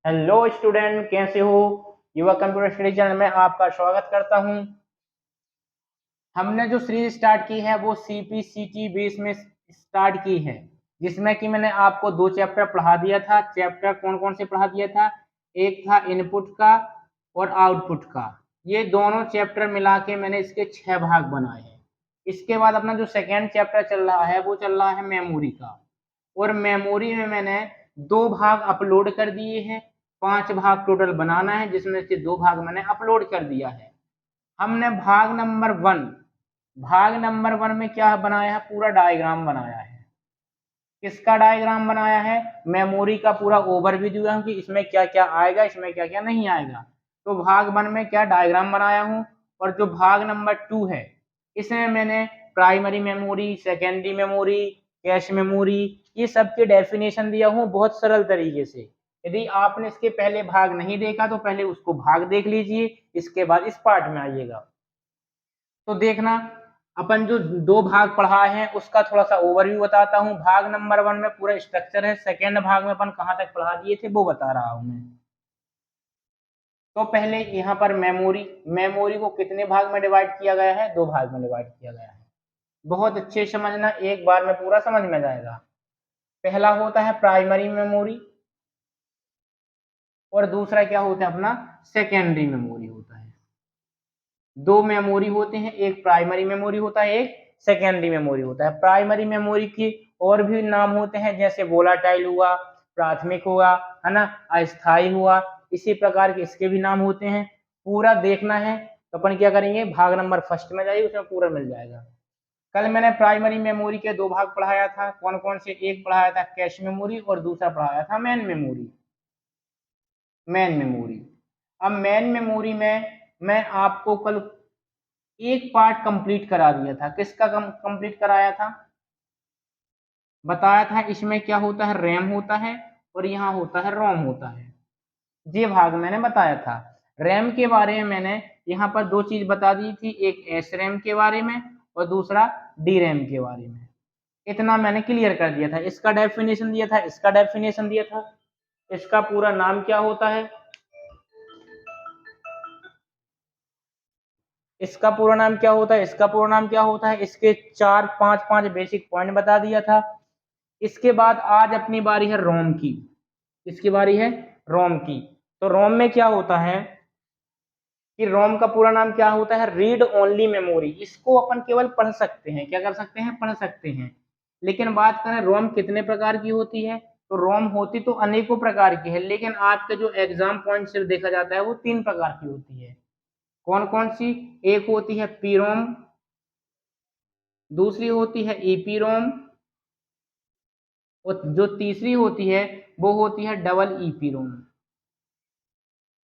Hello student, कैसे हो? युवा कंप्यूटर स्टडी चैनल में आपका स्वागत करता हूं। हमने जो सीरीज स्टार्ट की है वो सीपीसीटी बेस में स्टार्ट की है, जिसमें कि मैंने आपको दो चैप्टर पढ़ा दिया था। चैप्टर कौन कौन से पढ़ा दिया था? एक था इनपुट का और आउटपुट का। ये दोनों चैप्टर मिला के मैंने इसके 6 भाग बनाए हैं। इसके बाद अपना जो सेकेंड चैप्टर चल रहा है वो चल रहा है मेमोरी का। और मेमोरी में मैंने 2 भाग अपलोड कर दिए हैं। 5 भाग टोटल बनाना है, जिसमें से 2 भाग मैंने अपलोड कर दिया है। हमने भाग नंबर 1 में क्या बनाया है? पूरा डायग्राम बनाया है। किसका डायग्राम बनाया है? मेमोरी का पूरा ओवरव्यू दिया हूं कि इसमें क्या क्या आएगा, इसमें क्या क्या नहीं आएगा। तो भाग 1 में क्या डायग्राम बनाया हूं। और जो भाग नंबर 2 है, इसमें मैंने primary memory, secondary memory, cache memory, ये सब के डेफिनेशन दिया हूं बहुत सरल तरीके से। यदि आपने इसके पहले भाग नहीं देखा तो पहले उसको भाग देख लीजिए, इसके बाद इस पार्ट में आइएगा। तो देखना, अपन जो 2 भाग पढ़ा है उसका थोड़ा सा ओवरव्यू बताता हूँ। भाग नंबर 1 में पूरा स्ट्रक्चर है, सेकेंड भाग में अपन कहाँ तक पढ़ा दिए थे वो बता रहा हूँ मैं। तो पहले यहाँ पर मेमोरी मेमोरी को कितने भाग में डिवाइड किया गया है? 2 भाग में डिवाइड किया गया है। बहुत अच्छे से समझना, एक बार में पूरा समझ में जाएगा। पहला होता है प्राइमरी मेमोरी और दूसरा क्या होता है अपना? सेकेंडरी मेमोरी होता है। 2 मेमोरी होते हैं, एक प्राइमरी मेमोरी होता है, एक सेकेंडरी मेमोरी होता है। प्राइमरी मेमोरी की और भी नाम होते हैं, जैसे वोलाटाइल हुआ, प्राथमिक हुआ, है ना, अस्थाई हुआ, इसी प्रकार के इसके भी नाम होते हैं। पूरा देखना है तो अपन क्या करेंगे, भाग नंबर 1 में जाइए, उसमें पूरा मिल जाएगा। कल मैंने प्राइमरी मेमोरी के 2 भाग पढ़ाया था। कौन कौन से? एक पढ़ाया था कैश मेमोरी और दूसरा पढ़ाया था मेन मेमोरी। अब मेन मेमोरी में मैं आपको कल एक पार्ट कंप्लीट करा दिया था। किसका कंप्लीट कराया था? बताया था इसमें क्या होता है, रैम होता है और यहाँ होता है रोम होता है। ये भाग मैंने बताया था। रैम के बारे में मैंने यहाँ पर 2 चीज बता दी थी, एक एस रैम के बारे में और दूसरा डी रैम के बारे में। इतना मैंने क्लियर कर दिया था। इसका डेफिनेशन दिया था, इसका डेफिनेशन दिया था। इसका पूरा नाम क्या होता है? इसका पूरा नाम क्या होता है? इसका पूरा नाम क्या होता है? इसके 4 5 5 बेसिक पॉइंट बता दिया था। इसके बाद आज अपनी बारी है रोम की। किसकी बारी है? रोम की। तो रोम में क्या होता है कि रोम का पूरा नाम क्या होता है? Read only memory. इसको अपन केवल पढ़ सकते हैं। क्या कर सकते हैं? पढ़ सकते हैं। लेकिन बात करें रोम कितने प्रकार की होती है, तो रोम होती तो अनेकों प्रकार की है, लेकिन आज का जो एग्जाम पॉइंट सिर्फ देखा जाता है वो 3 प्रकार की होती है। कौन कौन सी? एक होती है पी रोम, दूसरी होती है ईपी रोम और जो तीसरी होती है वो होती है डबल ईपी रोम।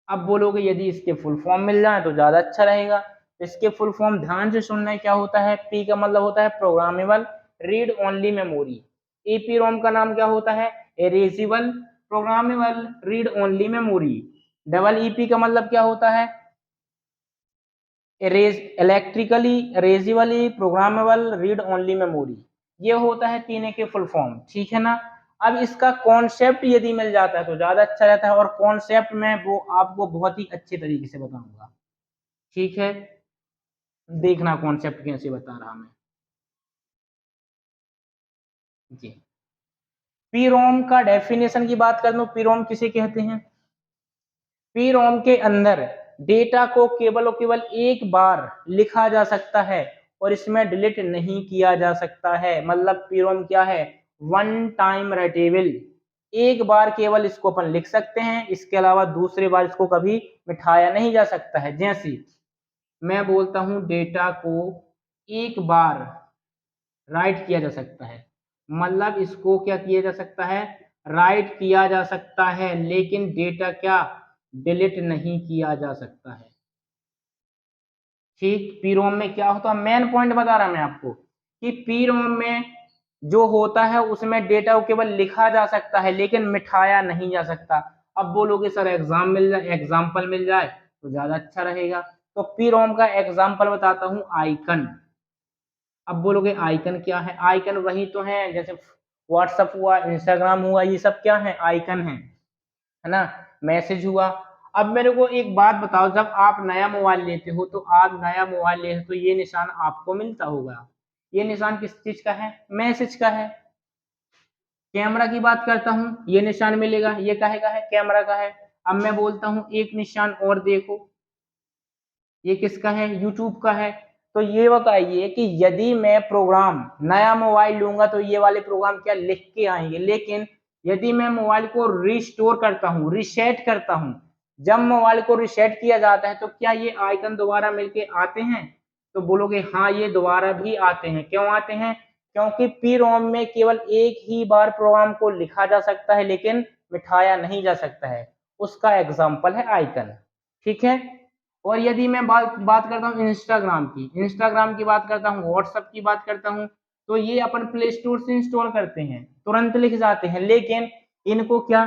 अब बोलोगे यदि इसके फुल फॉर्म मिल जाए तो ज्यादा अच्छा रहेगा। इसके फुल फॉर्म ध्यान से सुनना है। क्या होता है? पी का मतलब होता है programmable read only memory. EPROM का नाम क्या होता है? Erasable programmable read only memory. Double EP का मतलब क्या होता है? Electrically erasably programmable read only memory. ये होता है तीनों के फुल फॉर्म, ठीक है ना। अब इसका कॉन्सेप्ट यदि मिल जाता है तो ज्यादा अच्छा रहता है, और कॉन्सेप्ट में वो आपको बहुत ही अच्छे तरीके से बताऊंगा, ठीक है। देखना कॉन्सेप्ट कैसे बता रहा मैं जी। पीरोम का डेफिनेशन की बात कर लो, पीरोम किसे कहते हैं? पीरोम के अंदर डेटा को केवल और केवल एक बार लिखा जा सकता है और इसमें डिलीट नहीं किया जा सकता है। मतलब पीरोम क्या है? One time writable. एक बार केवल इसको अपन लिख सकते हैं, इसके अलावा दूसरी बार इसको कभी मिटाया नहीं जा सकता है। जैसे मैं बोलता हूं डेटा को एक बार राइट किया जा सकता है, मतलब इसको क्या किया जा सकता है? राइट किया जा सकता है, लेकिन डेटा क्या? डिलीट नहीं किया जा सकता है। ठीक, पीरोम में क्या होता है? मेन पॉइंट बता रहा मैं आपको कि पीरोम में जो होता है उसमें डेटा को केवल लिखा जा सकता है लेकिन मिटाया नहीं जा सकता। अब बोलोगे सर एग्जाम्पल मिल जाए तो ज्यादा अच्छा रहेगा। तो पीरोम का एग्जाम्पल बताता हूं, आइकन। अब बोलोगे आइकन क्या है? आइकन वही तो है, जैसे व्हाट्सअप हुआ, इंस्टाग्राम हुआ, ये सब क्या है? आइकन है। है ना, मैसेज हुआ। अब मेरे को एक बात बताओ, जब आप नया मोबाइल लेते हो तो आप नया मोबाइल लेते हो तो ये निशान आपको मिलता होगा, ये निशान किस चीज का है, मैसेज का है। कैमरा की बात करता हूँ, ये निशान मिलेगा, ये काहे का है, कैमरा का है। अब मैं बोलता हूँ एक निशान और देखो, ये किसका है, यूट्यूब का है। तो ये बताइए कि यदि मैं प्रोग्राम नया मोबाइल लूंगा तो ये वाले प्रोग्राम क्या लिख के आएंगे, लेकिन यदि मैं मोबाइल को रिस्टोर करता हूँ, रिसेट करता हूँ, जब मोबाइल को रिसेट किया जाता है तो क्या ये आइकन दोबारा मिलके आते हैं? तो बोलोगे हाँ ये दोबारा भी आते हैं। क्यों आते हैं? क्योंकि पी रोम में केवल एक ही बार प्रोग्राम को लिखा जा सकता है लेकिन मिटाया नहीं जा सकता है। उसका एग्जाम्पल है आइकन। ठीक है। और यदि मैं बात बात करता हूँ इंस्टाग्राम की, इंस्टाग्राम की बात करता हूँ, व्हाट्सएप की बात करता हूँ, तो ये अपन प्ले स्टोर से इंस्टॉल करते हैं, तुरंत लिख जाते हैं, लेकिन इनको क्या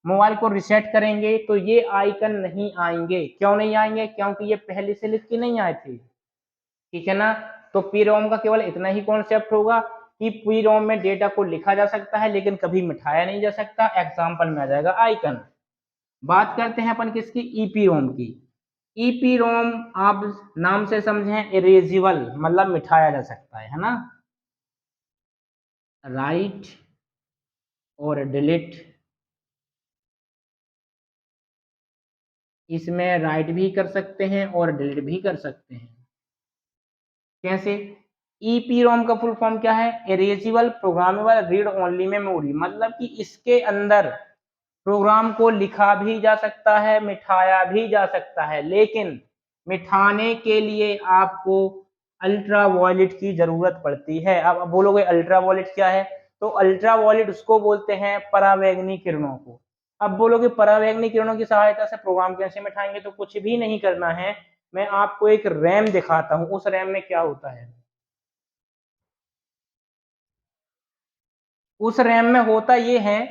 मोबाइल को रिसेट करेंगे तो ये आइकन नहीं आएंगे। क्यों नहीं आएंगे? क्योंकि ये पहले से लिख के नहीं आए थे। ठीक है ना। तो पी रोम का केवल इतना ही कॉन्सेप्ट होगा कि पी रोम में डेटा को लिखा जा सकता है लेकिन कभी मिटाया नहीं जा सकता। एग्जाम्पल में आ जाएगा आइकन। बात करते हैं अपन किसकी, ईपी रोम की। ईपी रोम आप नाम से समझें, इरेजिबल मतलब मिटाया जा सकता है ना। राइट और डिलीट, इसमें राइट भी कर सकते हैं और डिलीट भी कर सकते हैं। कैसे? ईपीरोम का फुल फॉर्म क्या है, erasable programmable read only memory, मतलब कि इसके अंदर प्रोग्राम को लिखा भी जा सकता है, मिटाया भी जा सकता है, लेकिन मिटाने के लिए आपको अल्ट्रा वायलेट की जरूरत पड़ती है। अब बोलोगे अल्ट्रा वायलेट क्या है? तो अल्ट्रा वायलेट उसको बोलते हैं परावैंगनी किरणों को। अब बोलोगे परावैंगनी किरणों की सहायता से प्रोग्राम कैसे मिटाएंगे? तो कुछ भी नहीं करना है, मैं आपको एक रैम दिखाता हूं, उस रैम में क्या होता है। उस रैम में होता ये है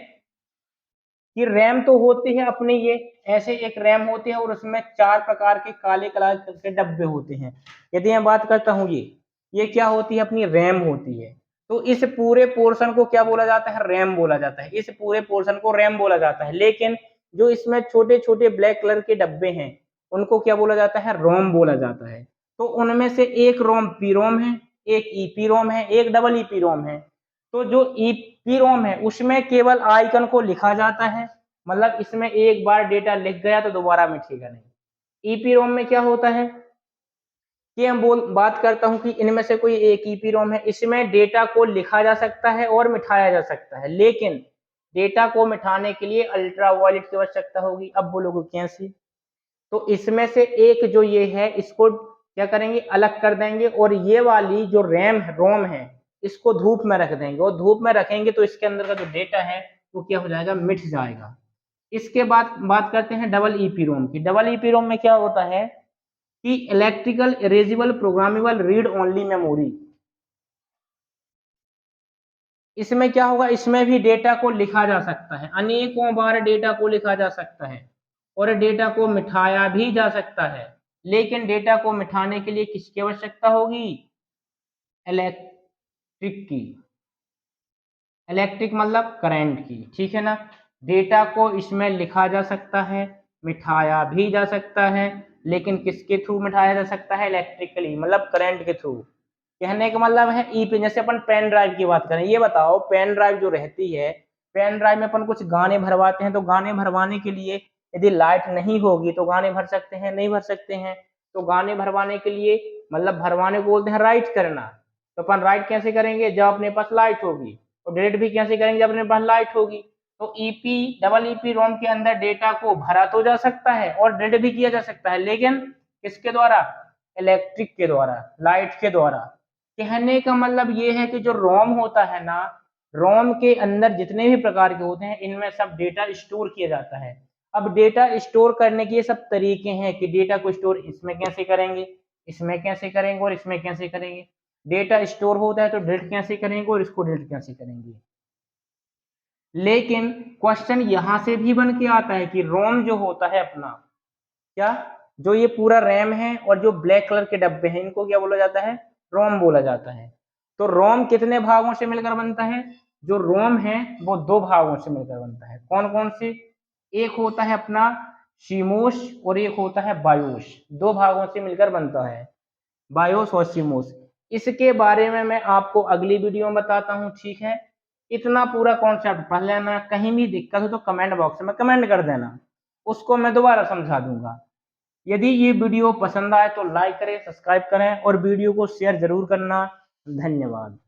कि रैम तो होती है अपनी, ये ऐसे एक रैम होती है और उसमें 4 प्रकार के काले कलर के डब्बे होते हैं। यदि मैं बात करता हूँ ये क्या होती है, अपनी रैम होती है। तो इस पूरे पोर्शन को क्या बोला जाता है, रैम बोला जाता है। इस पूरे पोर्शन को रैम बोला जाता है, लेकिन जो इसमें छोटे छोटे ब्लैक कलर के डब्बे हैं उनको क्या बोला जाता है, रोम बोला जाता है। तो उनमें से एक रोम पी रोम है, एक ईपी रोम है, एक डबल ईपी रोम है। तो जो ईपी रोम है उसमें केवल आइकन को लिखा जाता है, मतलब इसमें एक बार डेटा लिख गया तो दोबारा मिटेगा नहीं। ईपी रोम में क्या होता है कि हम बात करता हूं कि इनमें से कोई एक ईपी रोम है, इसमें डेटा को लिखा जा सकता है और मिटाया जा सकता है, लेकिन डेटा को मिटाने के लिए अल्ट्रा वायलेट की आवश्यकता होगी। अब बोलोगे कैसे? तो इसमें से एक जो ये है इसको क्या करेंगे, अलग कर देंगे, और ये वाली जो रैम रोम है इसको धूप में रख देंगे, और धूप में रखेंगे तो इसके अंदर का जो डेटा है वो क्या हो जाएगा, मिट जाएगा। इसके बाद बात करते हैं डबल ईपी रोम की। डबल ईपी रोम में क्या होता है कि electrical erasable programmable read only memory. इसमें क्या होगा, इसमें भी डेटा को लिखा जा सकता है, अनेकों बार डेटा को लिखा जा सकता है और डेटा को मिटाया भी जा सकता है, लेकिन डेटा को मिटाने के लिए किसकी आवश्यकता होगी, इलेक्ट्रिक की। इलेक्ट्रिक मतलब करंट की। ठीक है ना। डेटा को इसमें लिखा जा सकता है, मिटाया भी जा सकता है, लेकिन किसके थ्रू मिटाया जा सकता है, इलेक्ट्रिकली मतलब करंट के थ्रू। कहने का मतलब है ई पे, जैसे अपन पेन ड्राइव की बात करें, ये बताओ पेन ड्राइव जो रहती है, पेन ड्राइव में अपन कुछ गाने भरवाते हैं, तो गाने भरवाने के लिए यदि लाइट नहीं होगी तो गाने भर सकते हैं, नहीं भर सकते हैं। तो गाने भरवाने के लिए मतलब भरवाने को बोलते हैं राइट करना। तो अपन राइट कैसे करेंगे, जब अपने पास लाइट होगी, और डिलीट भी कैसे करेंगे, जब अपने पास लाइट होगी। तो ईपी डबल ईपी रोम के अंदर डेटा को भरा तो जा सकता है और डिलीट भी किया जा सकता है, लेकिन किसके द्वारा, इलेक्ट्रिक के द्वारा, लाइट के द्वारा। कहने का मतलब ये है कि जो रोम होता है ना, रोम के अंदर जितने भी प्रकार के होते हैं इनमें सब डेटा स्टोर किया जाता है। अब डेटा स्टोर करने के ये सब तरीके हैं कि डेटा को स्टोर इसमें कैसे करेंगे, इसमें कैसे करेंगे और इसमें कैसे करेंगे। डेटा स्टोर होता है तो डिलीट कैसे करेंगे और इसको डिलीट कैसे करेंगे। लेकिन क्वेश्चन यहां से भी बन के आता है कि रोम जो होता है अपना, क्या, जो ये पूरा रैम है और जो ब्लैक कलर के डब्बे हैं इनको क्या बोला जाता है, रोम बोला जाता है। तो रोम कितने भागों से मिलकर बनता है, जो रोम है वो 2 भागों से मिलकर बनता है। कौन कौन से, एक होता है अपना सीमोस और एक होता है बायोस, दो भागों से मिलकर बनता है बायोस और सीमोस। इसके बारे में मैं आपको अगली वीडियो में बताता हूँ, ठीक है। इतना पूरा कॉन्सेप्ट पढ़ लेना, कहीं भी दिक्कत हो तो कमेंट बॉक्स में कमेंट कर देना, उसको मैं दोबारा समझा दूंगा। यदि ये वीडियो पसंद आए तो लाइक करें, सब्सक्राइब करें और वीडियो को शेयर जरूर करना। धन्यवाद।